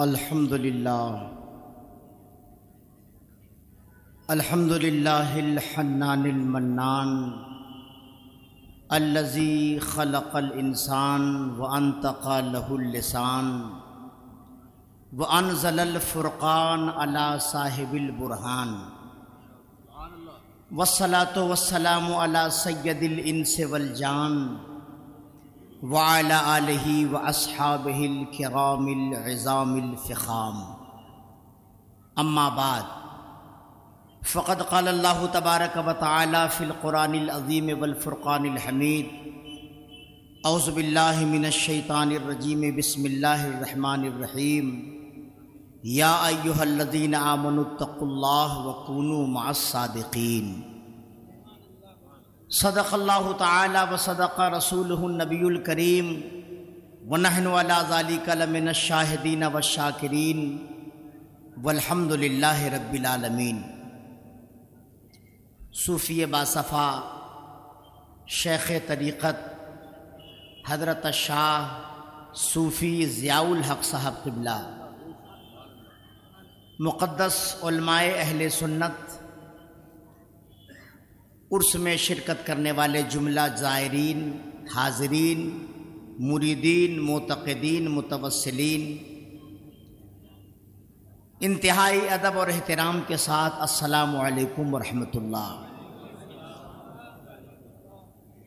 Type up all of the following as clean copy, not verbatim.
الحمدللہ الحنان المنان الذی خلق الانسان وانطق له اللسان وانزل الفرقان علی صاحب البرہان والصلاة والسلام علی سید الانس والجان وعلى آلہ واصحابہ الکرام العظام الفخام اما بعد فقد قال اللہ تبارک و تعالی فی القرآن العظیم والفرقان الحمید اعوذ باللہ من الشیطان الرجیم بسم اللہ الرحمن الرحیم یا ایہا الذین آمنوا اتقوا اللہ وکونوا مع الصادقین صدق اللہ تعالی وصدق رسولہ النبی الکریم ونحن علی ذلک لمن الشاہدین والشاکرین والحمد للہ رب العالمین۔ صوفی باصفا شیخ طریقت حضرت شاہ صوفی ضیاء الحق صاحب قبلہ، مقدس علماء اہل سنت، عرس میں شرکت کرنے والے جملہ زائرین، حاضرین، مریدین، معتقدین، متوسلین، انتہائی ادب اور احترام کے ساتھ السلام علیکم ورحمۃ اللہ۔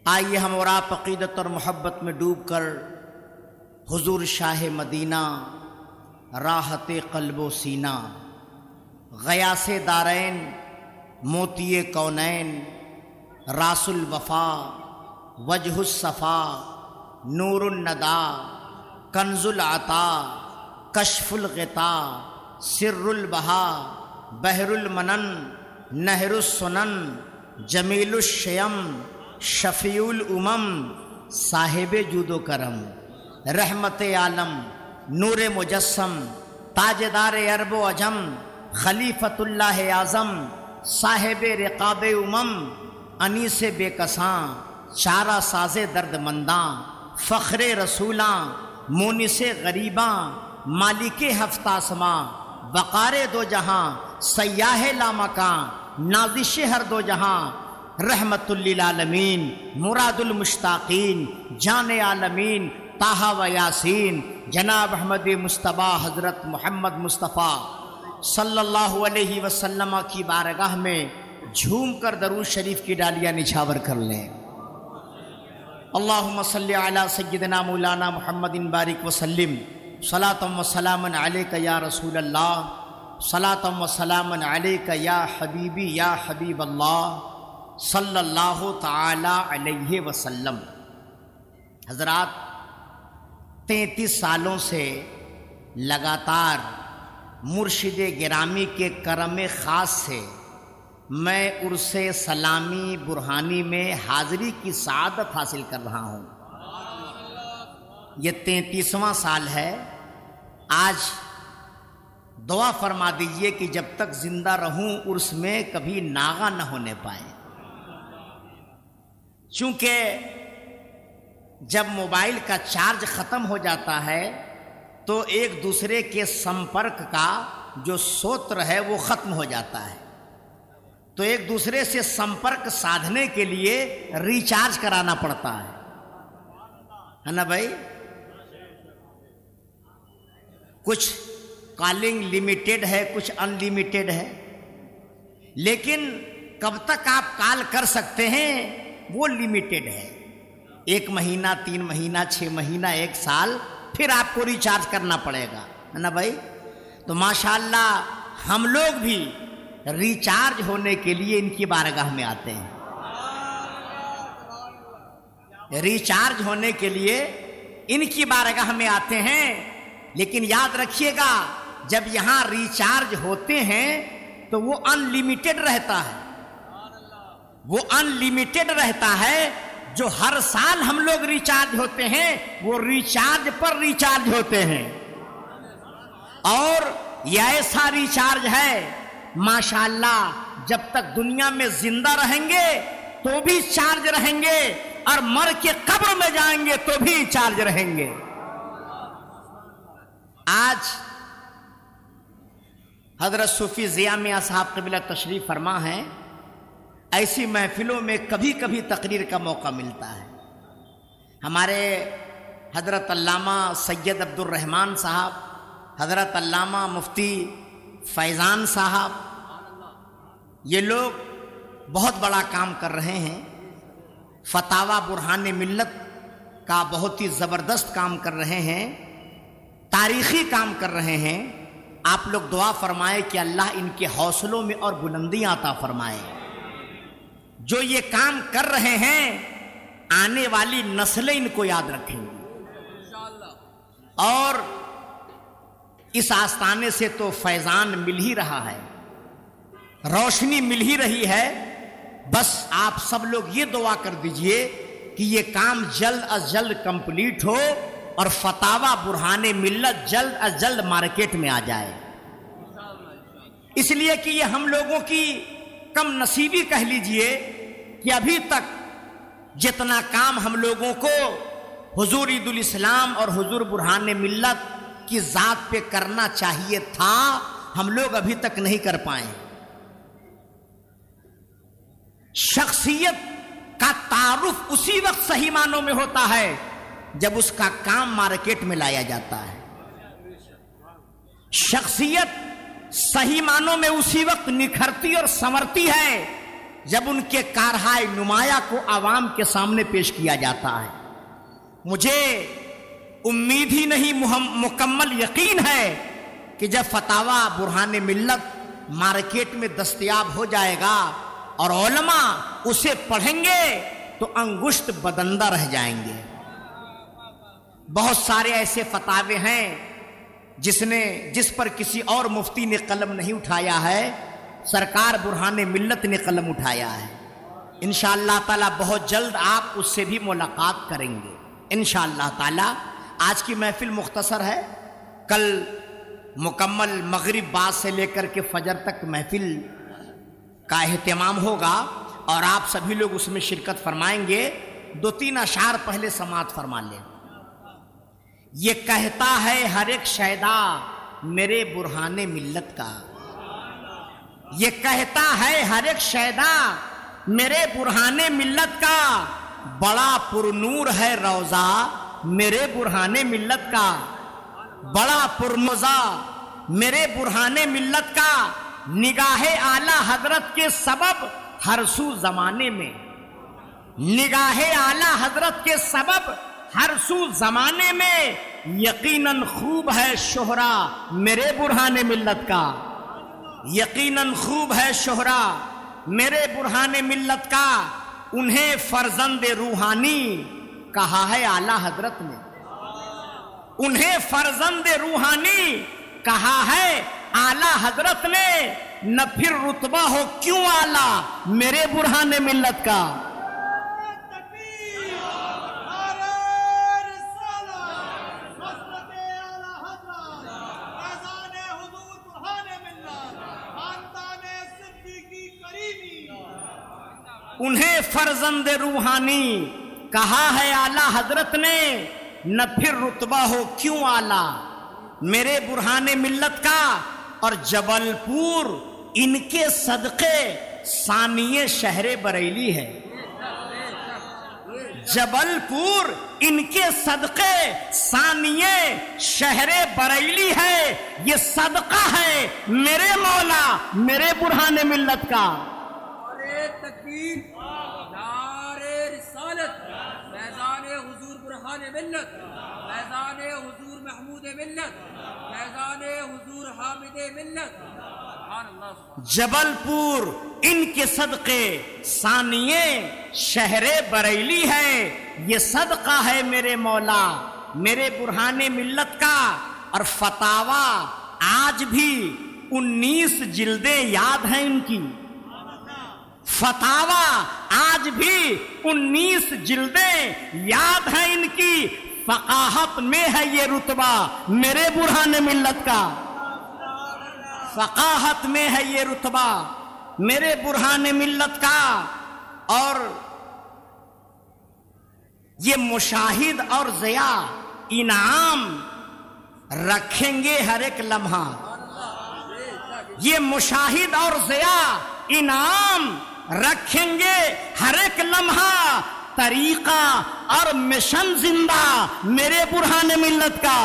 آئیے ہم اور آپ عقیدت اور محبت میں ڈوب کر حضور شاہ مدینہ، راحت قلب و سینہ، غیاث دارین، موتی کونین، راس الوفا، وجہ الصفا، نور الندى، کنز العطا، کشف الغطا، سر البہا، بحر المنن، نہر السنن، جمیل الشیم، شفیع الامم، صاحب جود و کرم، رحمت عالم، نور مجسم، تاجدار عرب و عجم، خلیفۃ اللہ اعظم، صاحب رقاب امم، انیس بے کساں، چارہ ساز درد منداں، فخر رسولاں، مونس غریباں، مالک ہفت آسماں، وقار دو جہاں، سیاح لامکاں، نازش ہر دو جہاں، رحمت للعالمین، مراد المشتاقین، جان عالمین، طٰہٰ و یاسین، جناب احمد مصطفیٰ حضرت محمد مصطفیٰ صلی اللہ علیہ وسلم کی بارگاہ میں جھوم کر درود شریف کی ڈالیاں نچھاور کر لیں۔ اللہم صلی علی سیدنا مولانا محمد بارک وسلم، صلاۃ و سلام علیک یا رسول اللہ، صلاۃ و سلام علیک یا حبیبی یا حبیب اللہ صلی اللہ تعالی علیہ وسلم۔ حضرات، 33 سالوں سے لگاتار مرشد گرامی کے کرم خاص سے میں عرس سلامی برہانی میں حاضری کی سعادت حاصل کر رہا ہوں۔ یہ 33واں سال ہے۔ آج دعا فرما دیجئے کہ جب تک زندہ رہوں عرس میں کبھی ناغہ نہ ہونے پائے، چونکہ جب موبائل کا چارج ختم ہو جاتا ہے تو ایک دوسرے کے سمپرک کا جو سوتر ہے وہ ختم ہو جاتا ہے، تو ایک دوسرے سے سمپرک سادھنے کے لیے ریچارج کرانا پڑتا ہے نا بھائی؟ کچھ کالنگ لمیٹڈ ہے، کچھ ان لمیٹڈ ہے، لیکن کب تک آپ کال کر سکتے ہیں وہ لمیٹڈ ہے۔ 1 مہینہ، 3 مہینہ، 6 مہینہ، 1 سال، پھر آپ کو ریچارج کرنا پڑے گا، ہے نا بھائی؟ تو ماشاءاللہ ہم لوگ بھی ریچارج ہونے کے لیے ان کی بارگاہ میں آتے ہیں، ریچارج ہونے کے لیے ان کی بارگاہ میں آتے ہیں۔ لیکن یاد رکھیے گا، جب یہاں ریچارج ہوتے ہیں تو وہ ان لمیٹڈ رہتا ہے، وہ ان لمیٹڈ رہتا ہے۔ جو ہر سال ہم لوگ ریچارج ہوتے ہیں وہ ریچارج پر ریچارج ہوتے ہیں، اور یہ ایسا ریچارج ہے ماشاءاللہ جب تک دنیا میں زندہ رہیں گے تو بھی چارج رہیں گے، اور مر کے قبر میں جائیں گے تو بھی چارج رہیں گے۔ آج حضرت صوفی ضیاء میاں صاحب قبلہ تشریف فرما ہیں، ایسی محفلوں میں کبھی کبھی تقریر کا موقع ملتا ہے۔ ہمارے حضرت علامہ سید عبد الرحمن صاحب، حضرت علامہ مفتی فیضان صاحب، یہ لوگ بہت بڑا کام کر رہے ہیں، فتاوی برہان ملت کا بہت ہی زبردست کام کر رہے ہیں، تاریخی کام کر رہے ہیں۔ آپ لوگ دعا فرمائے کہ اللہ ان کے حوصلوں میں اور بلندیاں عطا فرمائے۔ جو یہ کام کر رہے ہیں آنے والی نسلیں ان کو یاد رکھیں گی، اور اس آستانے سے تو فیضان مل ہی رہا ہے، روشنی مل ہی رہی ہے۔ بس آپ سب لوگ یہ دعا کر دیجئے کہ یہ کام جلد از جلد کمپلیٹ ہو اور فتاوی برہان ملت جلد از جلد مارکیٹ میں آ جائے۔ اس لیے کہ یہ ہم لوگوں کی کم نصیبی کہہ لیجئے کہ ابھی تک جتنا کام ہم لوگوں کو حضور عید الاسلام اور حضور برہان ملت کی ذات پہ کرنا چاہیے تھا، ہم لوگ ابھی تک نہیں کر پائے۔ شخصیت کا تعارف اسی وقت صحیح معنوں میں ہوتا ہے جب اس کا کام مارکیٹ میں لایا جاتا ہے۔ شخصیت صحیح معنوں میں اسی وقت نکھرتی اور سنورتی ہے جب ان کے کارہائے نمایاں کو عوام کے سامنے پیش کیا جاتا ہے۔ مجھے امید ہی نہیں، مکمل یقین ہے کہ جب فتاوی برہان ملت مارکیٹ میں دستیاب ہو جائے گا اور علماء اسے پڑھیں گے تو انگشت بدندہ رہ جائیں گے۔ بہت سارے ایسے فتاوے ہیں جس پر کسی اور مفتی نے قلم نہیں اٹھایا ہے، سرکار برہان ملت نے قلم اٹھایا ہے۔ انشاءاللہ تعالی بہت جلد آپ اس سے بھی ملاقات کریں گے انشاءاللہ تعالی۔ آج کی محفل مختصر ہے، کل مکمل مغرب بعد سے لے کر کے فجر تک محفل کا اہتمام ہوگا اور آپ سبھی لوگ اس میں شرکت فرمائیں گے۔ 2-3 اشعار پہلے سماعت فرما لیں۔ یہ کہتا ہے ہر ایک شیدا میرے برہان ملت کا، یہ کہتا ہے ہر ایک شیدا میرے برہان ملت کا، بڑا پرنور ہے روضہ میرے برہان ملت کا، بڑا پرنوزہ میرے برہان ملت کا، نگاہ اعلی حضرت کے سبب ہر سو زمانے میں، نگاہ اعلی حضرت کے سبب ہر سو زمانے میں، یقیناً خوب ہے شہرا میرے برہان ملت کا، یقیناً خوب ہے شہرا میرے برہان ملت کا، انہیں فرزند روحانی کہا ہے اعلی حضرت نے، انہیں فرزند روحانی کہا ہے اعلی حضرت نے، نہ پھر رتبہ ہو کیوں اعلی میرے برہان ملت کا۔ انہیں فرزند روحانی کہا ہے اعلی حضرت نے، نہ پھر رتبہ ہو کیوں اعلی میرے برہان ملت کا، اور جبل پور ان کے صدقے ثانیہ شہر بریلی ہے، جبل پور ان کے صدقے ثانیہ شہر بریلی ہے، یہ صدقہ ہے میرے مولا میرے برہان ملت کا۔ تکبیر، نعرہ رسالت، فیضان حضور برہان ملت، فیضان حضور محمود ملت، فیضان حضور حامد ملت، سبحان اللہ۔ جبل پور ان کے صدقے ثانیہ شہر بریلی ہے، یہ صدقہ ہے میرے مولا میرے برہان ملت کا، اور فتاوی آج بھی 19 جلدیں یاد ہیں ان کی، فتاوی آج بھی 19 جلدیں یاد ہیں ان کی، فقاہت میں ہے یہ رتبہ میرے برہان ملت کا، فقاہت میں ہے یہ رتبہ میرے برہان ملت کا، اور یہ مشاہد اور ضیاء انعام رکھیں گے ہر ایک لمحہ، یہ مشاہد اور ضیاء انعام رکھیں گے ہر ایک لمحہ، طریقہ اور مشن زندہ میرے برہان ملت کا۔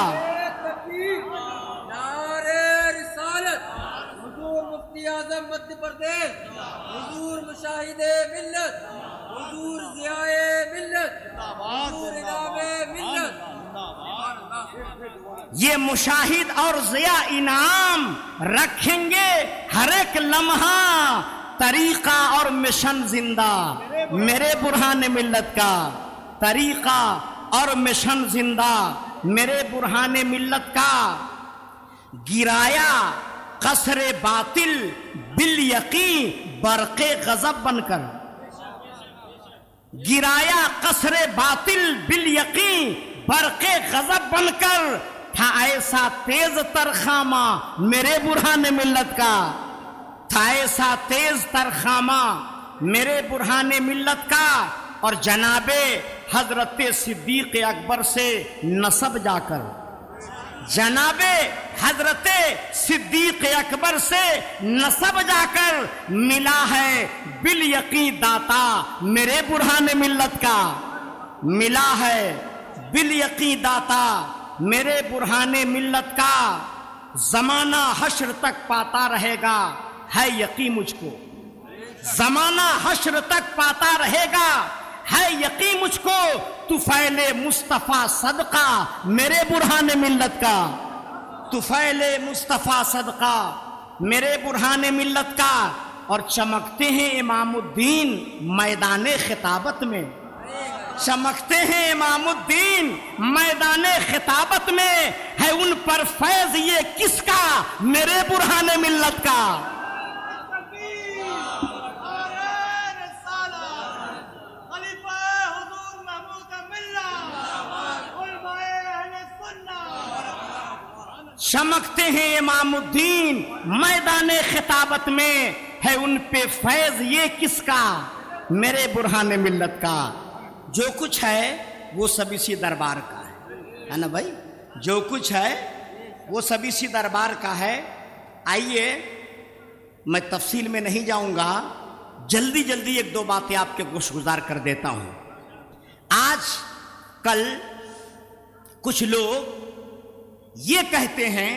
نعرہ رسالت، حضور مفتی اعظم مدھیہ پردیش، حضور مشاہد ملت، حضور ضیاء ملت، حضور انعام ملت۔ یہ مشاہد اور ضیاء انعام رکھیں گے ہر ایک لمحہ، طریقہ اور مشن زندہ میرے برہان ملت کا۔ طریقہ اور مشن زندہ میرے برہان ملت کا۔ گرایا قصر باطل بالیقین برق غضب بن کر، گرایا قصر باطل بالیقین برق غضب بن کر، تھا ایسا تیز ترخامہ میرے برہان ملت کا، تھا ایسا تیز ترخامہ میرے برہان ملت کا۔ اور جناب حضرت صدیق اکبر سے نسب جا کر، جناب حضرت صدیق اکبر سے نسب جا کر ملا ہے بالیقین داتا میرے برہان ملت کا، ملا ہے بالیقین داتا میرے برہان ملت کا۔ زمانہ حشر تک پاتا رہے گا ہے یقین مجھ کو، زمانہ حشر تک پاتا رہے گا ہے یقین مجھ کو، طفیل مصطفیٰ صدقہ میرے برہان ملت کا، طفیل مصطفیٰ صدقہ میرے برہان ملت کا۔ اور چمکتے ہیں امام الدین میدان خطابت میں، چمکتے ہیں امام الدین میدان خطابت میں، ہے ان پر فیض یہ کس کا میرے برہان ملت کا۔ چمکتے ہیں امام الدین میدان خطابت میں، ہے ان پہ فیض یہ کس کا میرے برہان ملت کا۔ جو کچھ ہے وہ سب اسی دربار کا ہے نا بھائی، جو کچھ ہے وہ سب اسی دربار کا ہے۔ آئیے میں تفصیل میں نہیں جاؤں گا، جلدی جلدی ایک دو باتیں آپ کے گوش گزار کر دیتا ہوں۔ آج کل کچھ لوگ یہ کہتے ہیں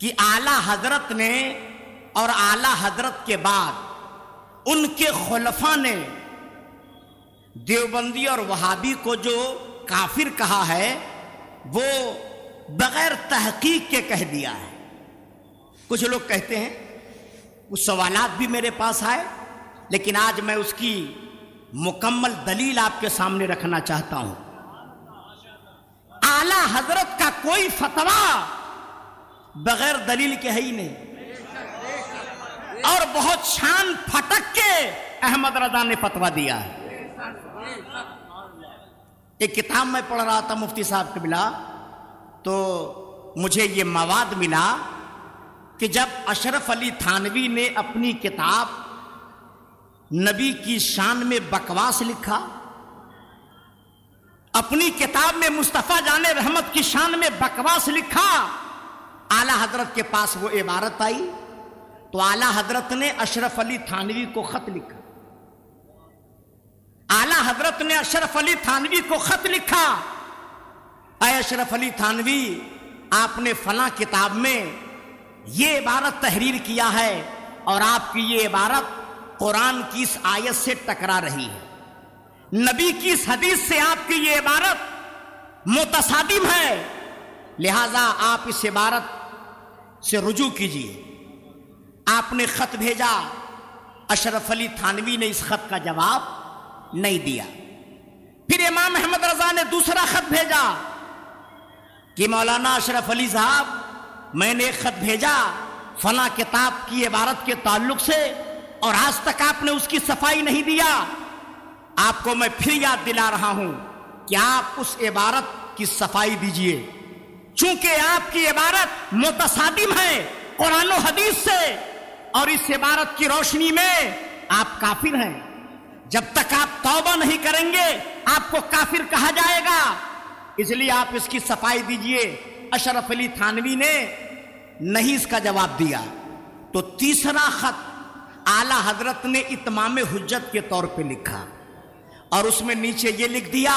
کہ اعلیٰ حضرت نے اور اعلیٰ حضرت کے بعد ان کے خلفاء نے دیوبندی اور وہابی کو جو کافر کہا ہے وہ بغیر تحقیق کے کہہ دیا ہے۔ کچھ لوگ کہتے ہیں، وہ سوالات بھی میرے پاس آئے، لیکن آج میں اس کی مکمل دلیل آپ کے سامنے رکھنا چاہتا ہوں۔ اعلیٰ حضرت کا کوئی فتویٰ بغیر دلیل کے ہے ہی نہیں، اور بہت شان پھٹک کے احمد رضا نے فتویٰ دیا ہے۔ ایک کتاب میں پڑھ رہا تھا مفتی صاحب کے بلا، تو مجھے یہ مواد ملا کہ جب اشرف علی تھانوی نے اپنی کتاب نبی کی شان میں بکواس لکھا، اپنی کتاب میں مصطفیٰ جان رحمت کی شان میں بکواس لکھا، اعلیٰ حضرت کے پاس وہ عبارت آئی تو اعلیٰ حضرت نے اشرف علی تھانوی کو خط لکھا، اعلیٰ حضرت نے اشرف علی تھانوی کو خط لکھا، اے اشرف علی تھانوی، آپ نے فلاں کتاب میں یہ عبارت تحریر کیا ہے اور آپ کی یہ عبارت قرآن کی اس آیت سے ٹکرا رہی ہے، نبی کی اس حدیث سے آپ کی یہ عبارت متصادم ہے، لہذا آپ اس عبارت سے رجوع کیجئے۔ آپ نے خط بھیجا، اشرف علی تھانوی نے اس خط کا جواب نہیں دیا۔ پھر امام احمد رضا نے دوسرا خط بھیجا کہ مولانا اشرف علی صاحب، میں نے ایک خط بھیجا فلاں کتاب کی عبارت کے تعلق سے اور آج تک آپ نے اس کی صفائی نہیں دیا، آپ کو میں پھر یاد دلا رہا ہوں کہ آپ اس عبارت کی صفائی دیجئے، چونکہ آپ کی عبارت متصادم ہے قرآن و حدیث سے، اور اس عبارت کی روشنی میں آپ کافر ہیں، جب تک آپ توبہ نہیں کریں گے آپ کو کافر کہا جائے گا، اس لیے آپ اس کی صفائی دیجئے۔ اشرف علی تھانوی نے نہیں اس کا جواب دیا، تو تیسرا خط اعلیٰ حضرت نے اتمام حجت کے طور پہ لکھا اور اس میں نیچے یہ لکھ دیا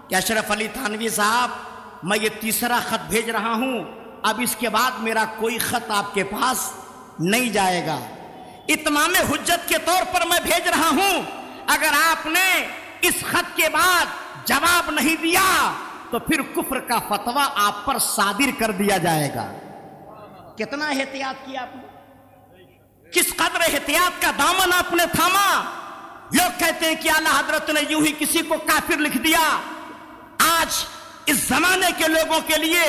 کہ اشرف علی تھانوی صاحب میں یہ تیسرا خط بھیج رہا ہوں، اب اس کے بعد میرا کوئی خط آپ کے پاس نہیں جائے گا، اتمام حجت کے طور پر میں بھیج رہا ہوں، اگر آپ نے اس خط کے بعد جواب نہیں دیا تو پھر کفر کا فتویٰ آپ پر صادر کر دیا جائے گا۔ کتنا احتیاط کیا آپ نے، کس قدر احتیاط کا دامن آپ نے تھاما۔ لوگ کہتے ہیں کہ اعلیٰ حضرت نے یوں ہی کسی کو کافر لکھ دیا۔ آج اس زمانے کے لوگوں کے لیے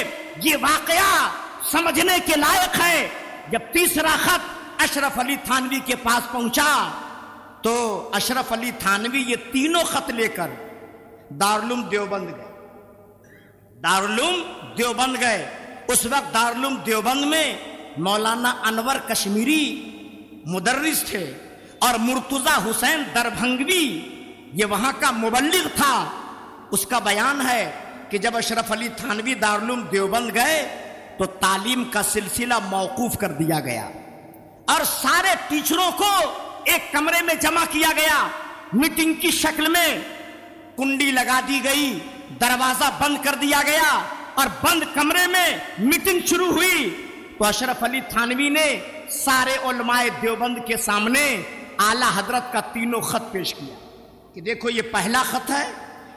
یہ واقعہ سمجھنے کے لائق ہے۔ جب تیسرا خط اشرف علی تھانوی کے پاس پہنچا تو اشرف علی تھانوی یہ تینوں خط لے کر دارالعلوم دیوبند گئے۔ دارالعلوم دیوبند گئے۔ اس وقت دارالعلوم دیوبند میں مولانا انور کشمیری مدرس تھے اور مرتضی حسین دربھنگوی یہ وہاں کا مبلغ تھا۔ اس کا بیان ہے کہ جب اشرف علی تھانوی دارالعلوم دیوبند گئے تو تعلیم کا سلسلہ موقوف کر دیا گیا اور سارے ٹیچروں کو ایک کمرے میں جمع کیا گیا، میٹنگ کی شکل میں کنڈی لگا دی گئی، دروازہ بند کر دیا گیا اور بند کمرے میں میٹنگ شروع ہوئی۔ تو اشرف علی تھانوی نے سارے علماء دیوبند کے سامنے اعلیٰ حضرت کا تینوں خط پیش کیا کہ دیکھو یہ پہلا خط ہے،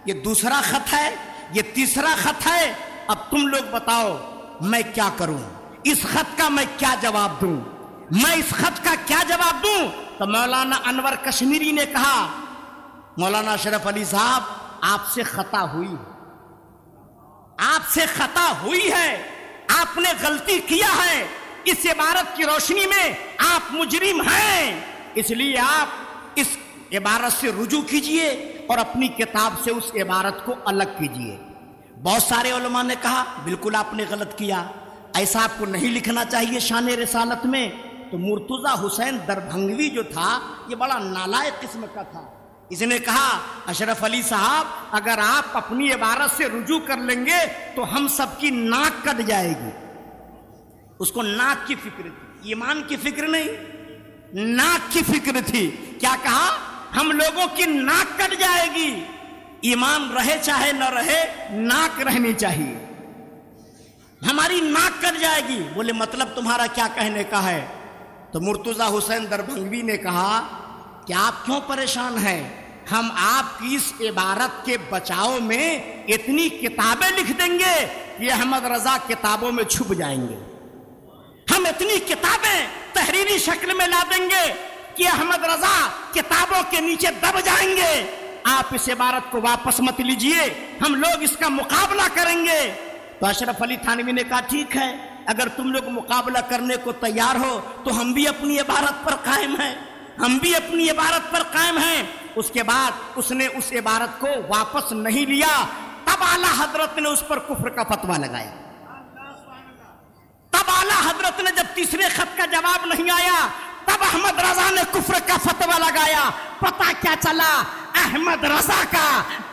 یہ دوسرا خط ہے، یہ تیسرا خط ہے، اب تم لوگ بتاؤ میں کیا کروں، اس خط کا میں کیا جواب دوں، میں اس خط کا کیا جواب دوں۔ تو مولانا انور کشمیری نے کہا مولانا اشرف علی صاحب آپ سے خطا ہوئی ہے، آپ سے خطا ہوئی ہے، آپ نے غلطی کیا ہے، اس عبارت کی روشنی میں آپ مجرم ہیں، اس لیے آپ اس عبارت سے رجوع کیجئے اور اپنی کتاب سے اس عبارت کو الگ کیجئے۔ بہت سارے علماء نے کہا بالکل آپ نے غلط کیا، ایسا آپ کو نہیں لکھنا چاہیے شان رسالت میں۔ تو مرتضی حسین دربھنگوی جو تھا یہ بڑا نالائق قسم کا تھا، اس نے کہا اشرف علی صاحب اگر آپ اپنی عبارت سے رجوع کر لیں گے تو ہم سب کی ناک کٹ جائے گی۔ اس کو ناک کی فکر تھی، ایمان کی فکر نہیں، ناک کی فکر تھی۔ کیا کہا؟ ہم لوگوں کی ناک کٹ جائے گی، ایمان رہے چاہے نہ رہے ناک رہنی چاہیے، ہماری ناک کٹ جائے گی۔ بولے مطلب تمہارا کیا کہنے کا ہے؟ تو مرتضی حسین دربھنگوی نے کہا کہ آپ کیوں پریشان ہیں، ہم آپ کی اس عبارت کے بچاؤ میں اتنی کتابیں لکھ دیں گے کہ احمد رضا کتابوں میں چھپ جائیں گے، ہم اتنی کتابیں تحریری شکل میں لا دیں گے کہ احمد رضا کتابوں کے نیچے دب جائیں گے، آپ اس عبارت کو واپس مت لیجئے، ہم لوگ اس کا مقابلہ کریں گے۔ تو اشرف علی تھانوی نے کہا ٹھیک ہے، اگر تم لوگ مقابلہ کرنے کو تیار ہو تو ہم بھی اپنی عبارت پر قائم ہیں، ہم بھی اپنی عبارت پر قائم ہیں۔ اس کے بعد اس نے اس عبارت کو واپس نہیں لیا، تب اعلیٰ حضرت نے اس پر کفر کا فتویٰ لگایا۔ تب اعلیٰ حضرت نے جب تیسرے خط کا جواب نہیں آیا تب احمد رضا نے کفر کا فتویٰ لگایا۔ پتہ کیا چلا؟ احمد رضا کا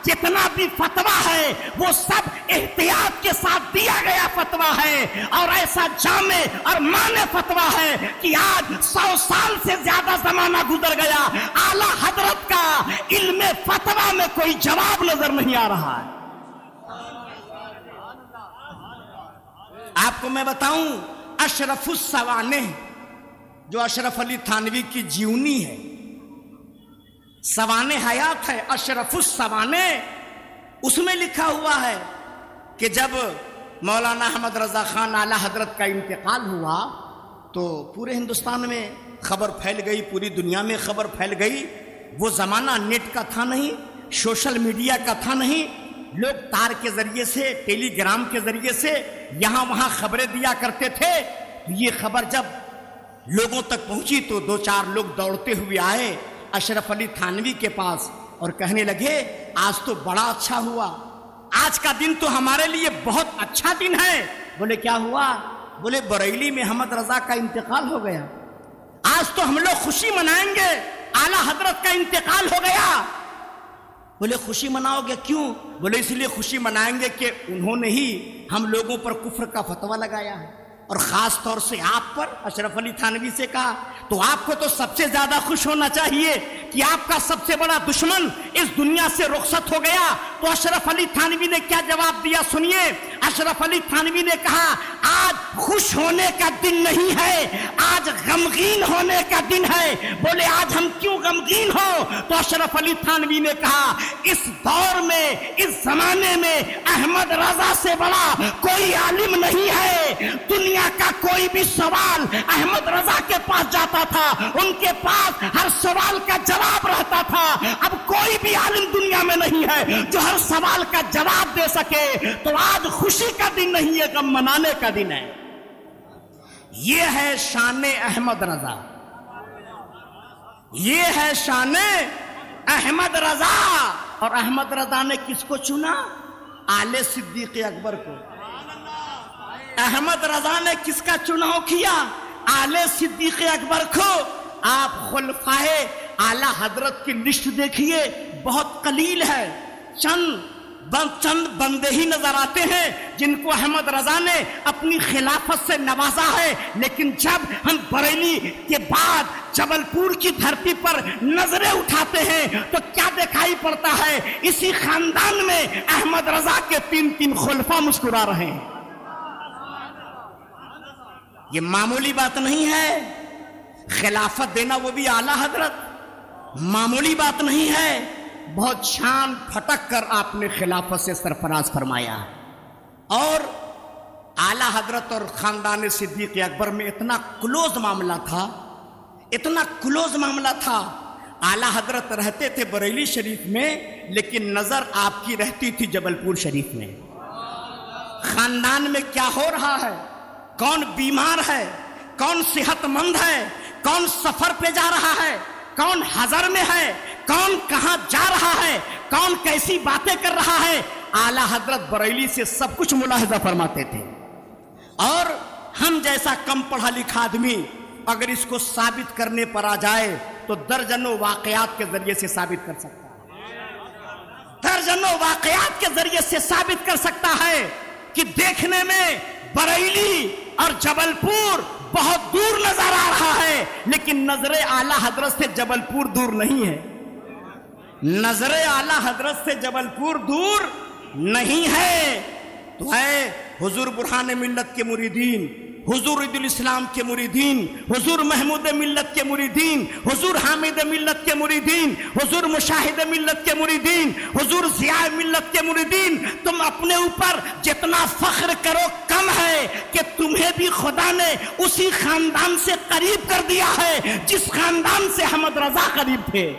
جتنا بھی فتویٰ ہے وہ سب احتیاط کے ساتھ دیا گیا فتویٰ ہے اور ایسا جامع اور مانع فتویٰ ہے کہ آج 100 سال سے زیادہ زمانہ گزر گیا، اعلیٰ حضرت کا علم فتویٰ میں کوئی جواب نظر نہیں آ رہا ہے۔ آپ کو میں بتاؤں اشرف السوانح جو اشرف علی تھانوی کی جیونی ہے، سوانح حیات ہے، اشرف السوانح، اس میں لکھا ہوا ہے کہ جب مولانا احمد رضا خان اعلیٰ حضرت کا انتقال ہوا تو پورے ہندوستان میں خبر پھیل گئی، پوری دنیا میں خبر پھیل گئی۔ وہ زمانہ نیٹ کا تھا نہیں، سوشل میڈیا کا تھا نہیں، لوگ تار کے ذریعے سے، ٹیلی گرام کے ذریعے سے یہاں وہاں خبریں دیا کرتے تھے۔ یہ خبر جب لوگوں تک پہنچی تو 2-4 لوگ دوڑتے ہوئے آئے اشرف علی تھانوی کے پاس اور کہنے لگے آج تو بڑا اچھا ہوا، آج کا دن تو ہمارے لیے بہت اچھا دن ہے۔ بولے کیا ہوا؟ بولے بریلی میں احمد رضا کا انتقال ہو گیا، آج تو ہم لوگ خوشی منائیں گے، اعلیٰ حضرت کا انتقال ہو گیا۔ بولے خوشی مناؤ گے کیوں؟ بولے اس لیے خوشی منائیں گے کہ انہوں نے ہی ہم لوگوں پر کفر کا فتویٰ لگایا ہے، اور خاص طور سے آپ پر اشرف علی تھانوی سے کہا، تو آپ کو تو سب سے زیادہ خوش ہونا چاہیے کہ آپ کا سب سے بڑا دشمن اس دنیا سے رخصت ہو گیا۔ تو اشرف علی تھانوی نے کیا جواب دیا سنیے۔ اشرف علی تھانوی نے کہا آج خوش ہونے کا دن نہیں ہے، آج غمگین ہونے کا دن ہے۔ بولے آج ہم کیوں غمگین ہو؟ تو اشرف علی تھانوی نے کہا اس دور میں، اس زمانے میں احمد رضا سے بڑا کوئی عالم نہیں ہے۔ دنیا کا کوئی بھی سوال احمد رضا کے پاس جاتا تھا، ان کے پاس ہر سوال کا جواب رہتا تھا۔ اب کوئی بھی عالم دنیا میں نہیں ہے جو ہر سوال کا جواب دے سکے۔ تو آج خوشی کا دن نہیں ہے، غم منانے کا دن ہے۔ یہ ہے شان احمد رضا، یہ ہے شان احمد رضا۔ اور احمد رضا نے کس کو چنا؟ آل صدیق اکبر کو۔ احمد رضا نے کس کا چناؤ کیا؟ آل صدیق اکبر کو۔ آپ خلفائے اعلیٰ حضرت کی لسٹ دیکھیے، بہت قلیل ہے، چند بندے ہی نظر آتے ہیں جن کو احمد رضا نے اپنی خلافت سے نوازا ہے۔ لیکن جب ہم بریلی کے بعد جبل پور کی دھرتی پر نظریں اٹھاتے ہیں تو کیا دکھائی پڑتا ہے؟ اسی خاندان میں احمد رضا کے 3 خلفاء مسکرا رہے ہیں۔ یہ معمولی بات نہیں ہے، خلافت دینا وہ بھی اعلیٰ حضرت، معمولی بات نہیں ہے۔ بہت شان پھٹک کر آپ نے خلافت سے سرفراز فرمایا، اور اعلیٰ حضرت اور خاندان صدیق اکبر میں اتنا کلوز معاملہ تھا، اتنا کلوز معاملہ تھا۔ اعلیٰ حضرت رہتے تھے بریلی شریف میں، لیکن نظر آپ کی رہتی تھی جبل پور شریف میں۔ خاندان میں کیا ہو رہا ہے، کون بیمار ہے، کون صحت مند ہے، کون سفر پہ جا رہا ہے، کون حضر میں ہے، کون کہاں جا رہا ہے، کون کیسی باتیں کر رہا ہے، اعلیٰ حضرت بریلی سے سب کچھ ملاحظہ فرماتے تھے۔ اور ہم جیسا کم پڑھا لکھا آدمی اگر اس کو ثابت کرنے پر آ جائے تو درجنوں واقعات کے ذریعے سے ثابت کر سکتا ہے، درجنوں واقعات کے ذریعے سے ثابت کر سکتا ہے کہ دیکھنے میں بریلی اور جبل پور بہت دور نظر آ رہا ہے، لیکن نظر اعلیٰ حضرت سے جبل پور دور نہیں ہے، نظر اعلیٰ حضرت سے جبل پور دور نہیں ہے۔ تو ہے حضور برہان ملت کے مریدین، حضور عید الاسلام کے مریدین، حضور محمود ملت کے مریدین، حضور حامد ملت کے مریدین، حضور مشاہد ملت کے مریدین، حضور ضیاء ملت کے مریدین، تم اپنے اوپر جتنا فخر کرو کم ہے کہ تمہیں بھی خدا نے اسی خاندان سے قریب کر دیا ہے جس خاندان سے احمد رضا قریب تھے۔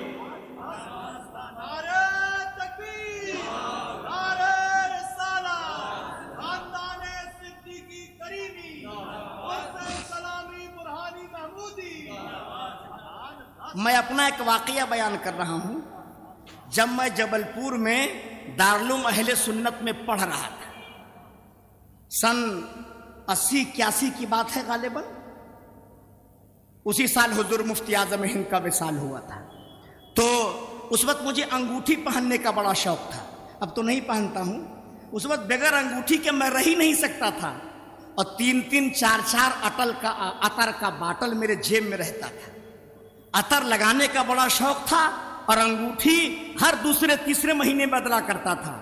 میں اپنا ایک واقعہ بیان کر رہا ہوں۔ جب میں جبل پور میں دارالعلوم اہل سنت میں پڑھ رہا تھا، سن 80-81 کی بات ہے غالباً، اسی سال حضور مفتی اعظم ہند کا وصال ہوا تھا۔ تو اس وقت مجھے انگوٹھی پہننے کا بڑا شوق تھا، اب تو نہیں پہنتا ہوں۔ اس وقت بغیر انگوٹھی کے میں رہ ہی نہیں سکتا تھا، اور 3-3 4-4 عطر کا باٹل میرے جیب میں رہتا تھا۔ عطر لگانے کا بڑا شوق تھا، اور انگوٹھی ہر دوسرے تیسرے مہینے بدلا کرتا تھا۔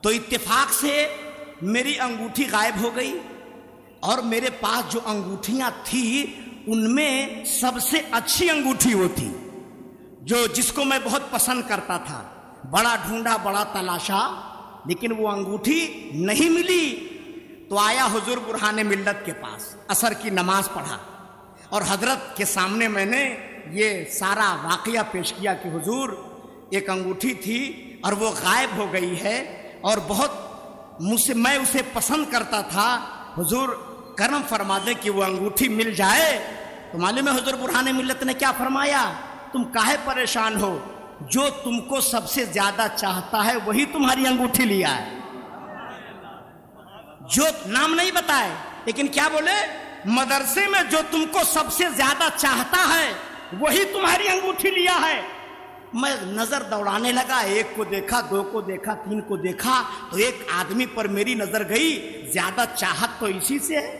تو اتفاق سے میری انگوٹھی غائب ہو گئی، اور میرے پاس جو انگوٹھیاں تھیں ان میں سب سے اچھی انگوٹھی وہ تھی جس کو میں بہت پسند کرتا تھا۔ بڑا ڈھونڈا، بڑا تلاشا، لیکن وہ انگوٹھی نہیں ملی۔ تو آیا حضور برہان ملت کے پاس، عصر کی نماز پڑھا، اور حضرت کے سامنے میں نے یہ سارا واقعہ پیش کیا کہ حضور ایک انگوٹھی تھی اور وہ غائب ہو گئی ہے، اور بہت میں اسے پسند کرتا تھا، حضور کرم فرما دیں کہ وہ انگوٹھی مل جائے۔ تو معلوم ہے حضور برہان ملت نے کیا فرمایا؟ تم کاہے پریشان ہو، جو تم کو سب سے زیادہ چاہتا ہے وہی تمہاری انگوٹھی لیا ہے۔ جو نام نہیں بتائے، لیکن کیا بولے؟ مدرسے میں جو تم کو سب سے زیادہ چاہتا ہے وہی تمہاری انگوٹھی لیا ہے۔ میں نظر دوڑانے لگا، ایک کو دیکھا، 2 کو دیکھا، 3 کو دیکھا، تو ایک آدمی پر میری نظر گئی، زیادہ چاہت تو اسی سے ہے۔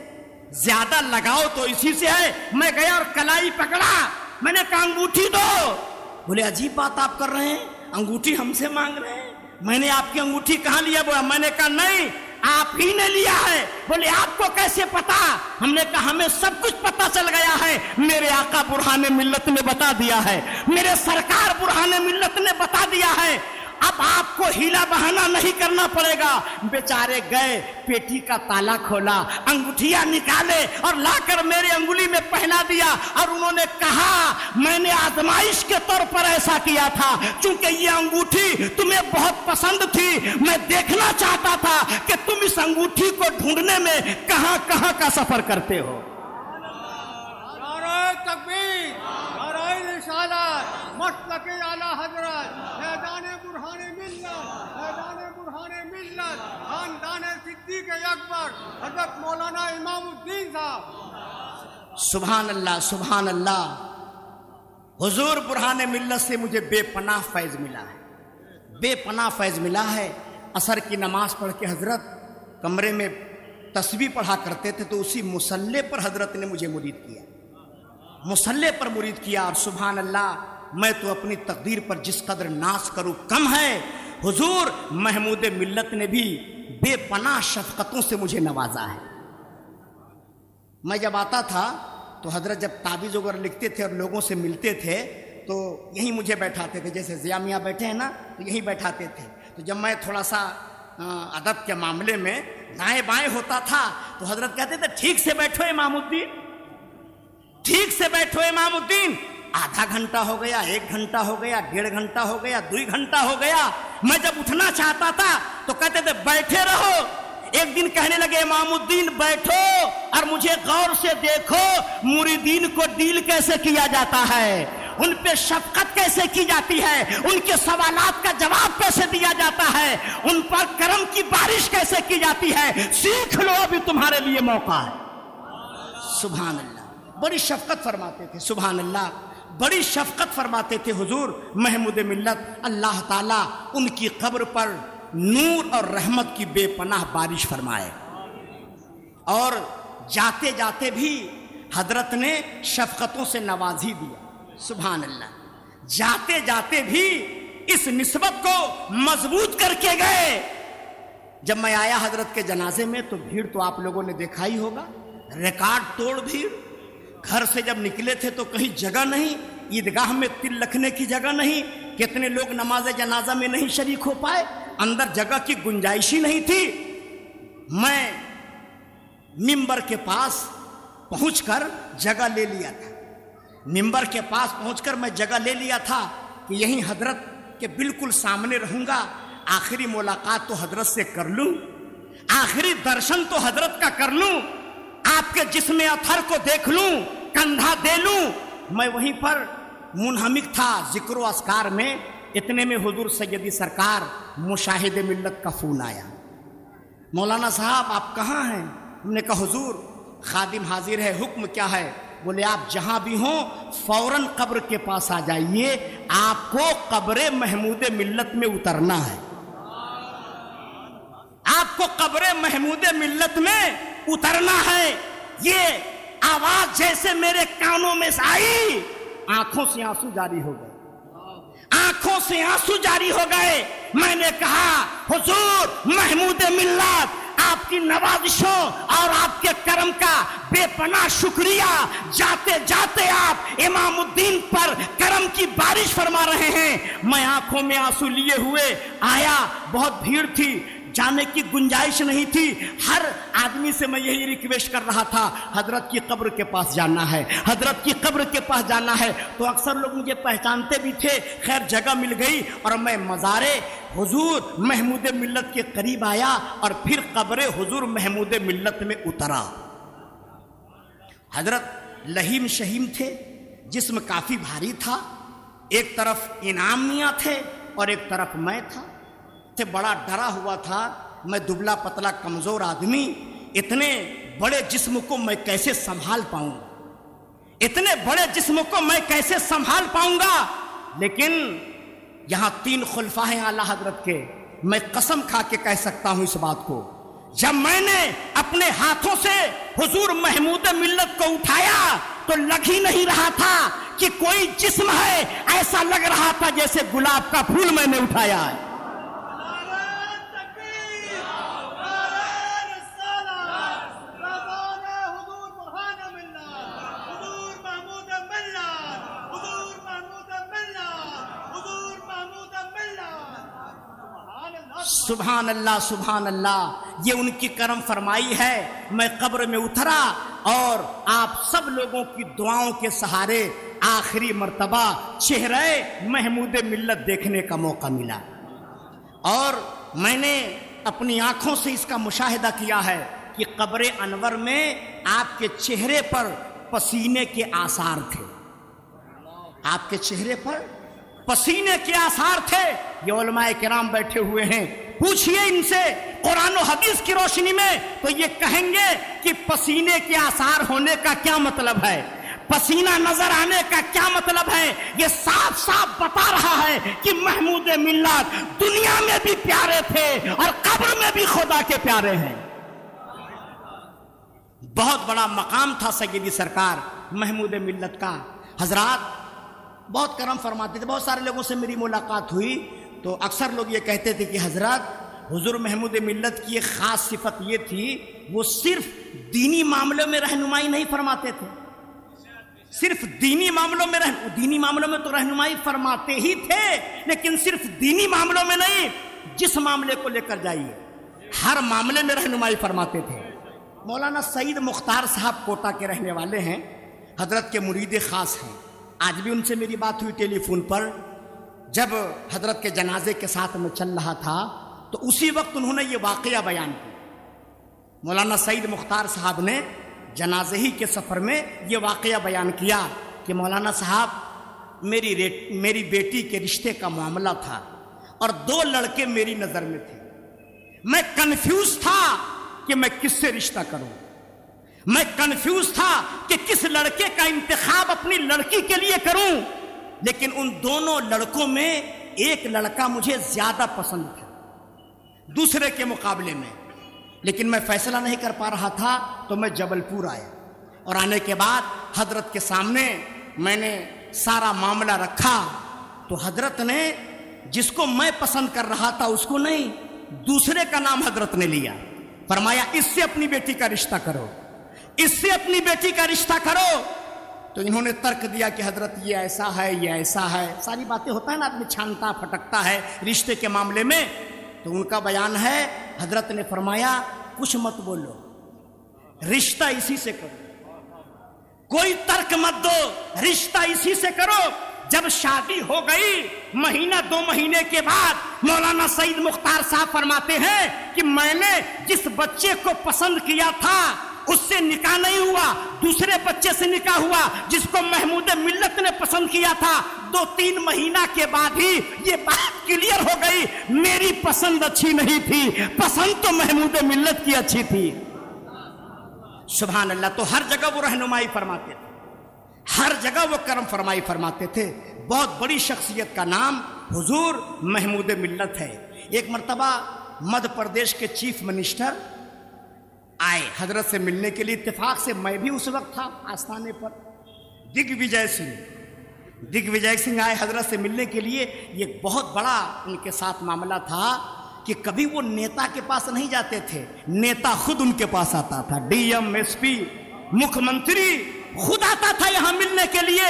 زیادہ لگاؤ تو اسی سے ہے. میں گیا اور کلائی پکڑا, میں نے کہا انگوٹھی دو. بولے عجیب بات آپ کر رہے ہیں, انگوٹھی ہم سے مانگ رہے ہیں. میں نے آپ کی انگوٹھی کہاں لیا؟ بولا میں نے کہا نہیں, آپ ہی نے لیا ہے. بولے آپ کو کیسے پتا؟ ہم نے کہا ہمیں سب کچھ پتا چل گیا ہے, میرے آقا برہان ملت نے بتا دیا ہے, میرے سرکار برہان ملت نے بتا دیا ہے. اب آپ کو ہیلا بہانا نہیں کرنا پڑے گا. بیچارے گئے, پیٹی کا تالا کھولا, انگوٹھیاں نکالے اور لا کر میرے انگلی میں پہنا دیا, اور انہوں نے کہا میں نے آزمائش کے طور پر ایسا کیا تھا, چونکہ یہ انگوٹھی تمہیں بہت پسند تھی. میں دیکھنا چاہتا تھا کہ تم اس انگوٹھی کو ڈھونڈنے میں کہاں کہاں کا سفر کرتے ہو. نعرہ تکبیر, نعرہ رسالت, مسلک اعلیٰ حضرت, میدان برہان ملت, میدان برہان ملت, خاندان صدیق اکبر حضرت مولانا امام الدین صاحب. سبحان اللہ, سبحان اللہ. حضور برہان ملت سے مجھے بے پناہ فیض ملا ہے, بے پناہ فیض ملا ہے. عصر کی نماز پڑھ کے حضرت کمرے میں تسبیح پڑھا کرتے تھے, تو اسی مصلے پر حضرت نے مجھے مرید کیا, مصلے پر مرید کیا. اور سبحان اللہ, میں تو اپنی تقدیر پر جس قدر ناز کروں کم ہے. حضور محمود ملت نے بھی بے پناہ شفقتوں سے مجھے نوازا ہے. میں جب آتا تھا تو حضرت جب تعویذ وغیرہ لکھتے تھے اور لوگوں سے ملتے تھے تو یہیں مجھے بیٹھاتے تھے, جیسے ضیاء میاں بیٹھے ہیں نا, تو یہیں بیٹھاتے تھے. تو جب میں تھوڑا سا ادب کے معاملے میں دائیں بائیں ہوتا تھا تو حضرت کہتے تھے ٹھیک سے بیٹھو امام الدین, ٹھیک سے بیٹھو امام الدین. آدھا گھنٹہ ہو گیا, 1 گھنٹہ ہو گیا, 1.5 گھنٹہ ہو گیا, 2 گھنٹہ ہو گیا. میں جب اٹھنا چاہتا تھا تو کہتے تھے بیٹھے رہو. ایک دن کہنے لگے امام الدین بیٹھو اور مجھے غور سے دیکھو, مریدین کو ڈیل کیسے کیا جاتا ہے, ان پہ شفقت کیسے کی جاتی ہے, ان کے سوالات کا جواب کیسے دیا جاتا ہے, ان پر کرم کی بارش کیسے کی جاتی ہے. سیکھ لو, ابھی تمہارے لیے موقع ہے. سبحان اللہ, بڑی شفقت فرماتے تھے. سبحان اللہ, بڑی شفقت فرماتے تھے حضور محمود ملت. اللہ تعالیٰ ان کی قبر پر نور اور رحمت کی بے پناہ بارش فرمائے. اور جاتے جاتے بھی حضرت نے شفقتوں سے نواز ہی دیا. سبحان اللہ, جاتے جاتے بھی اس نسبت کو مضبوط کر کے گئے. جب میں آیا حضرت کے جنازے میں تو بھیڑ تو آپ لوگوں نے دیکھا ہی ہوگا, ریکارڈ توڑ بھیڑ. گھر سے جب نکلے تھے تو کہیں جگہ نہیں, عیدگاہ میں تل رکھنے کی جگہ نہیں, کتنے لوگ نماز جنازہ میں نہیں شریک ہو پائے, اندر جگہ کی گنجائش ہی نہیں تھی. میں منبر کے پاس پہنچ کر جگہ لے لیا تھا, منبر کے پاس پہنچ کر میں جگہ لے لیا تھا کہ یہیں حضرت کے بالکل سامنے رہوں گا, آخری ملاقات تو حضرت سے کر لوں, آخری درشن تو حضرت کا کر لوں, آپ کے جسم اطہر کو دیکھ لوں, کندھا دے لوں. میں وہیں پر منہمک تھا ذکر و اذکار میں. اتنے میں حضور سیدی سرکار مشاہد ملت کا فون آیا, مولانا صاحب آپ کہاں ہیں؟ ہم نے کہا حضور خادم حاضر ہے, حکم کیا ہے؟ بولے آپ جہاں بھی ہوں فوراً قبر کے پاس آ جائیے, آپ کو قبر محمود ملت میں اترنا ہے, آپ کو قبر محمود ملت میں اترنا ہے. یہ آواز جیسے میرے کانوں میں آئی, آنکھوں سے آنسو جاری ہو گئے, آنکھوں سے آنسو جاری ہو گئے. میں نے کہا حضور محمود ملت آپ کی نوازشوں اور آپ کے کرم کا بے پناہ شکریہ. جاتے جاتے آپ امام الدین پر کرم کی بارش فرما رہے ہیں. میں آنکھوں میں آنسو لیے ہوئے آیا, بہت بھیڑ تھی, جانے کی گنجائش نہیں تھی. ہر آدمی سے میں یہی ریکویسٹ کر رہا تھا حضرت کی قبر کے پاس جانا ہے, حضرت کی قبر کے پاس جانا ہے. تو اکثر لوگ مجھے پہچانتے بھی تھے. خیر جگہ مل گئی اور میں مزار حضور محمود ملت کے قریب آیا اور پھر قبر حضور محمود ملت میں اترا. حضرت لہیم شہیم تھے, جسم کافی بھاری تھا. ایک طرف انعام میاں تھے اور ایک طرف میں تھا. بڑا ڈرا ہوا تھا, میں دبلا پتلا کمزور آدمی, اتنے بڑے جسم کو میں کیسے سنبھال پاؤں گا, اتنے بڑے جسم کو میں کیسے سنبھال پاؤں گا. لیکن یہاں 3 خلفاء ہیں اعلیٰ حضرت کے, میں قسم کھا کے کہہ سکتا ہوں اس بات کو, جب میں نے اپنے ہاتھوں سے حضور محمود ملت کو اٹھایا تو لگ ہی نہیں رہا تھا کہ کوئی جسم ہے، ایسا لگ رہا تھا جیسے گلاب کا پھول میں نے اٹھایا ہے۔ سبحان اللہ سبحان اللہ، یہ ان کی کرم فرمائی ہے۔ میں قبر میں اترا اور آپ سب لوگوں کی دعاؤں کے سہارے آخری مرتبہ چہرہ محمود ملت دیکھنے کا موقع ملا، اور میں نے اپنی آنکھوں سے اس کا مشاہدہ کیا ہے کہ قبر انور میں آپ کے چہرے پر پسینے کے آثار تھے، آپ کے چہرے پر پسینے کے آثار تھے۔ یہ علماء کرام بیٹھے ہوئے ہیں، پوچھئے ان سے قرآن و حدیث کی روشنی میں تو یہ کہیں گے کہ پسینے کے آثار ہونے کا کیا مطلب ہے، پسینہ نظر آنے کا کیا مطلب ہے۔ یہ صاف صاف بتا رہا ہے کہ محمود ملت دنیا میں بھی پیارے تھے اور قبر میں بھی خدا کے پیارے ہیں۔ بہت بڑا مقام تھا سیدی سرکار محمود ملت کا۔ حضرات بہت کرم فرماتے تھے، بہت سارے لوگوں سے میری ملاقات ہوئی تو اکثر لوگ یہ کہتے تھے کہ حضرت حضور محمود ملت کی ایک خاص صفت یہ تھی، وہ صرف دینی معاملوں میں رہنمائی نہیں فرماتے تھے، صرف دینی معاملوں میں تو رہنمائی فرماتے ہی تھے، لیکن صرف دینی معاملوں میں نہیں، جس معاملے کو لے کر جائیے ہر معاملے میں رہنمائی فرماتے تھے۔ مولانا سعید مختار صاحب کوٹا کے رہنے والے ہیں، حضرت کے مرید خاص ہیں۔ آج بھی ان سے میری بات ہوئی ٹیلی فون پر، جب حضرت کے جنازے کے ساتھ میں چل رہا تھا تو اسی وقت انہوں نے یہ واقعہ بیان کیا۔ مولانا سعید مختار صاحب نے جنازے ہی کے سفر میں یہ واقعہ بیان کیا کہ مولانا صاحب میری بیٹی کے رشتے کا معاملہ تھا اور 2 لڑکے میری نظر میں تھے، میں کنفیوز تھا کہ میں کس سے رشتہ کروں، میں کنفیوز تھا کہ کس لڑکے کا انتخاب اپنی لڑکی کے لیے کروں، لیکن ان دونوں لڑکوں میں ایک لڑکا مجھے زیادہ پسند تھا دوسرے کے مقابلے میں، لیکن میں فیصلہ نہیں کر پا رہا تھا تو میں جبل پور آیا، اور آنے کے بعد حضرت کے سامنے میں نے سارا معاملہ رکھا تو حضرت نے جس کو میں پسند کر رہا تھا اس کو نہیں، دوسرے کا نام حضرت نے لیا، فرمایا اس سے اپنی بیٹی کا رشتہ کرو، اس سے اپنی بیٹی کا رشتہ کرو۔ تو انہوں نے ترک دیا کہ حضرت یہ ایسا ہے، یہ ایسا ہے، ساری باتیں ہوتا ہے نا، آدمی چھانتا پھٹکتا ہے رشتے کے معاملے میں، تو ان کا بیان ہے حضرت نے فرمایا کچھ مت بولو، رشتہ اسی سے کرو، کوئی ترک مت دو، رشتہ اسی سے کرو۔ جب شادی ہو گئی مہینہ 2 مہینے کے بعد مولانا سعید مختار صاحب فرماتے ہیں کہ میں نے جس بچے کو پسند کیا تھا اس سے نکاح نہیں ہوا، دوسرے بچے سے نکاح ہوا جس کو محمود ملت نے پسند کیا تھا۔ 2-3 مہینہ کے بعد ہی یہ بات کلیئر ہو گئی، میری پسند اچھی نہیں تھی، پسند تو محمود ملت کی اچھی تھی۔ سبحان اللہ۔ تو ہر جگہ وہ رہنمائی فرماتے تھے، ہر جگہ وہ کرم فرمائی فرماتے تھے۔ بہت بڑی شخصیت کا نام حضور محمود ملت ہے۔ ایک مرتبہ مدھیہ پردیش کے چیف منسٹر آئے حضرت سے ملنے کے لیے، اتفاق سے میں بھی اس وقت تھا آستانے پر۔ دگ وجے سنگھ آئے حضرت سے ملنے کے لیے۔ یہ بہت بڑا ان کے ساتھ معاملہ تھا کہ کبھی وہ نیتا کے پاس نہیں جاتے تھے، نیتا خود ان کے پاس آتا تھا، ڈی ایم، ایس پی، مکھ منتری خود آتا تھا یہاں ملنے کے لیے۔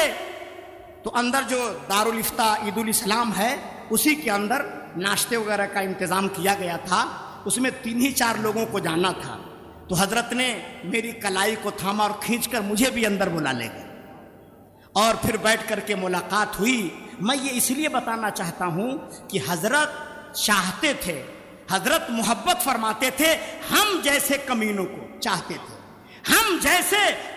تو اندر جو دارالفتہ عید الاسلام ہے اسی کے اندر ناشتے وغیرہ کا انتظام کیا گیا تھا، اس میں 3-4 لوگوں کو جانا تھا۔ تو حضرت نے میری کلائی کو تھاما اور کھینچ کر مجھے بھی اندر بلا لے گئے، اور پھر بیٹھ کر کے ملاقات ہوئی۔ میں یہ اس لیے بتانا چاہتا ہوں کہ حضرت چاہتے تھے، حضرت محبت فرماتے تھے، ہم جیسے کمینوں کو چاہتے تھے، ہم جیسے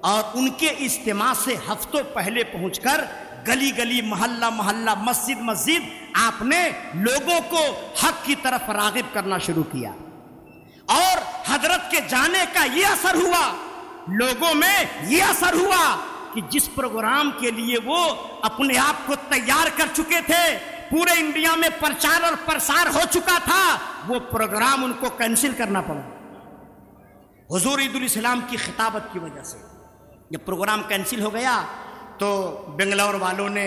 اور ان کے اجتماع سے ہفتوں پہلے پہنچ کر گلی گلی محلہ محلہ مسجد مسجد آپ نے لوگوں کو حق کی طرف راغب کرنا شروع کیا، اور حضرت کے جانے کا یہ اثر ہوا، لوگوں میں یہ اثر ہوا کہ جس پروگرام کے لیے وہ اپنے آپ کو تیار کر چکے تھے، پورے انڈیا میں پرچار اور پرسار ہو چکا تھا، وہ پروگرام ان کو کینسل کرنا پڑا حضور عید الاسلام کی خطابت کی وجہ سے۔ جب پروگرام کینسل ہو گیا تو بنگلور والوں نے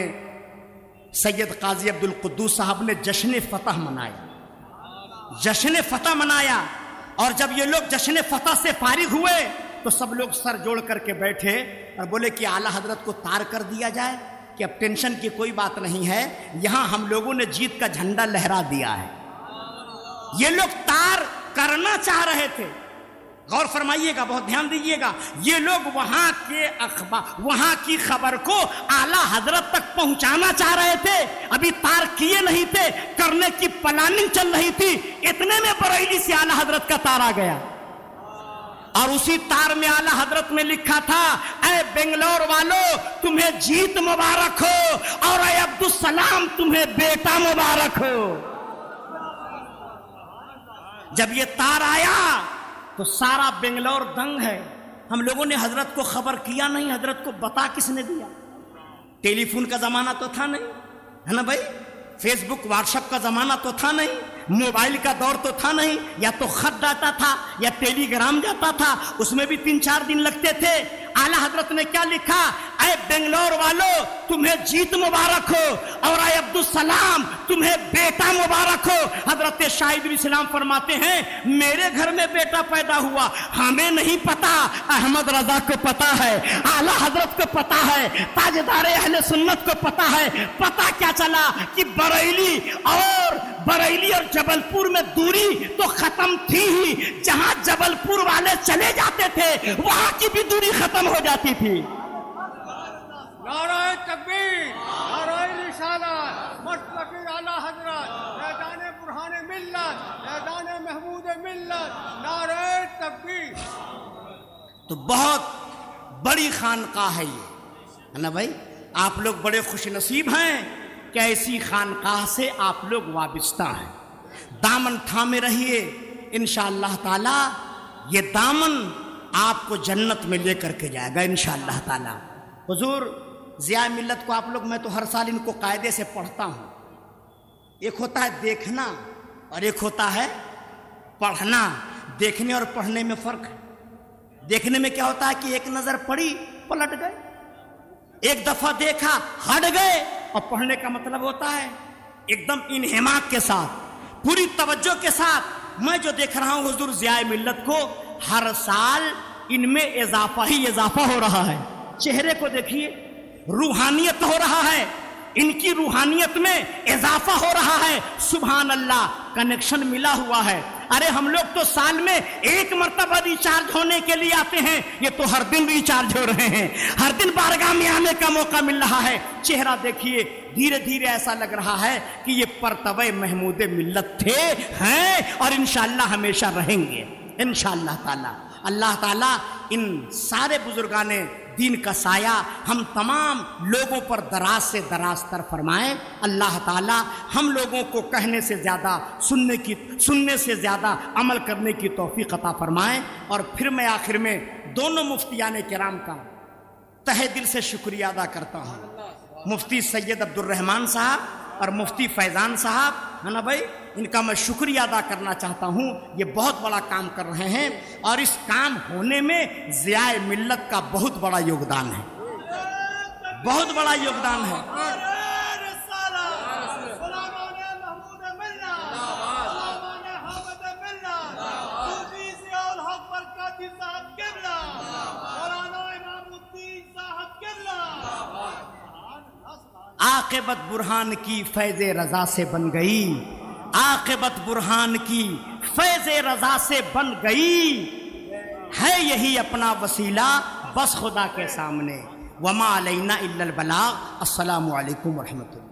سید قاضی عبدالقدوس صاحب نے جشن فتح منایا، جشن فتح منایا، اور جب یہ لوگ جشن فتح سے فارغ ہوئے تو سب لوگ سر جوڑ کر کے بیٹھے اور بولے کہ اعلیٰ حضرت کو تار کر دیا جائے، کہ اب ٹینشن کی کوئی بات نہیں ہے، یہاں ہم لوگوں نے جیت کا جھنڈا لہرا دیا ہے۔ یہ لوگ تار کرنا چاہ رہے تھے، غور فرمائیے گا، بہت دھیان دیجیے گا، یہ لوگ وہاں کے اخبار، وہاں کی خبر کو اعلیٰ حضرت تک پہنچانا چاہ رہے تھے، ابھی تار کیے نہیں تھے، کرنے کی پلاننگ چل رہی تھی، اتنے میں بریلی سے اعلیٰ حضرت کا تار آ گیا، اور اسی تار میں اعلیٰ حضرت نے لکھا تھا، اے بنگلور والو تمہیں جیت مبارک ہو، اور اے عبدالسلام تمہیں بیٹا مبارک ہو۔ جب یہ تار آیا تو سارا بنگلور دنگ ہے، ہم لوگوں نے حضرت کو خبر کیا نہیں، حضرت کو بتا کس نے دیا؟ ٹیلی فون کا زمانہ تو تھا نہیں، ہے نا بھائی، فیس بک واٹس ایپ کا زمانہ تو تھا نہیں، موبائل کا دور تو تھا نہیں، یا تو خط جاتا تھا یا ٹیلی گرام جاتا تھا، اس میں بھی 3-4 دن لگتے تھے۔ اعلیٰ حضرت نے کیا لکھا، اے بنگلور والو تمہیں جیت مبارک ہو، اور اے عبدالسلام تمہیں بیٹا مبارک ہو۔ حضرت شاہد الاسلام فرماتے ہیں میرے گھر میں بیٹا پیدا ہوا، ہمیں نہیں پتا، احمد رضا کو پتا ہے، اعلیٰ حضرت کو پتا ہے، تاجدار اہل سنت کو پتا ہے۔ پتا کیا چلا کہ بریلی اور جبل پور میں دوری تو ختم تھی ہی، جہاں جبل پور والے چلے جاتے تھے وہاں کی بھی دوری ختم ہو جاتی تھی۔ نعرہ تکبیر، نعرہ رسالت، مسلک اعلیٰ حضرت، میدان برہان ملت، میدان محمود ملت، نعرہ تکبیر۔ تو بہت بڑی خانقاہ ہے یہ، ہے نا بھائی، آپ لوگ بڑے خوش نصیب ہیں کہ ایسی خانقاہ سے آپ لوگ وابستہ ہیں۔ دامن تھامے رہیے، انشاءاللہ تعالی یہ دامن آپ کو جنت میں لے کر کے جائے گا انشاءاللہ تعالی۔ حضور ضیاء ملت کو آپ لوگ، میں تو ہر سال ان کو قاعدے سے پڑھتا ہوں، ایک ہوتا ہے دیکھنا اور ایک ہوتا ہے پڑھنا۔ دیکھنے اور پڑھنے میں فرق ہے۔ دیکھنے میں کیا ہوتا ہے کہ ایک نظر پڑی پلٹ گئے، ایک دفعہ دیکھا ہٹ گئے، اور پڑھنے کا مطلب ہوتا ہے ایک دم انہماک کے ساتھ، پوری توجہ کے ساتھ۔ میں جو دیکھ رہا ہوں حضور ضیاء ملت کو، ہر سال ان میں اضافہ ہی اضافہ ہو رہا ہے۔ چہرے کو دیکھیے، روحانیت ہو رہا ہے، ان کی روحانیت میں اضافہ ہو رہا ہے۔ سبحان اللہ، کنیکشن ملا ہوا ہے۔ ارے ہم لوگ تو سال میں ایک مرتبہ ریچارج ہونے کے لیے آتے ہیں، یہ تو ہر دن ریچارج ہو رہے ہیں، ہر دن بارگاہ میں آنے کا موقع مل رہا ہے۔ چہرہ دیکھیے، دھیرے دھیرے ایسا لگ رہا ہے کہ یہ پرتوے محمود ملت تھے، ہیں، اور انشاءاللہ ہمیشہ رہیں گے انشاءاللہ تعالی۔ اللہ تعالیٰ ان سارے بزرگان دین کا سایہ ہم تمام لوگوں پر دراز سے دراز تر فرمائیں۔ اللہ تعالیٰ ہم لوگوں کو کہنے سے زیادہ سننے سے زیادہ عمل کرنے کی توفیق عطا فرمائیں۔ اور پھر میں آخر میں دونوں مفتیان کرام کا تہہ دل سے شکریہ ادا کرتا ہوں، مفتی سید عبدالرحمن صاحب اور مفتی فیضان صاحب، ہے نا بھائی، ان کا میں شکریہ ادا کرنا چاہتا ہوں۔ یہ بہت بڑا کام کر رہے ہیں، اور اس کام ہونے میں ضیاء ملت کا بہت بڑا یوگدان ہے، بہت بڑا یوگدان ہے۔ عاقبت برہان کی فیض رضا سے بن گئی، عاقبت برہان کی فیض رضا سے بن گئی، ہے یہی اپنا وسیلہ بس خدا کے سامنے۔ وما علینا الا البلاغ۔ السلام علیکم ورحمۃ اللہ۔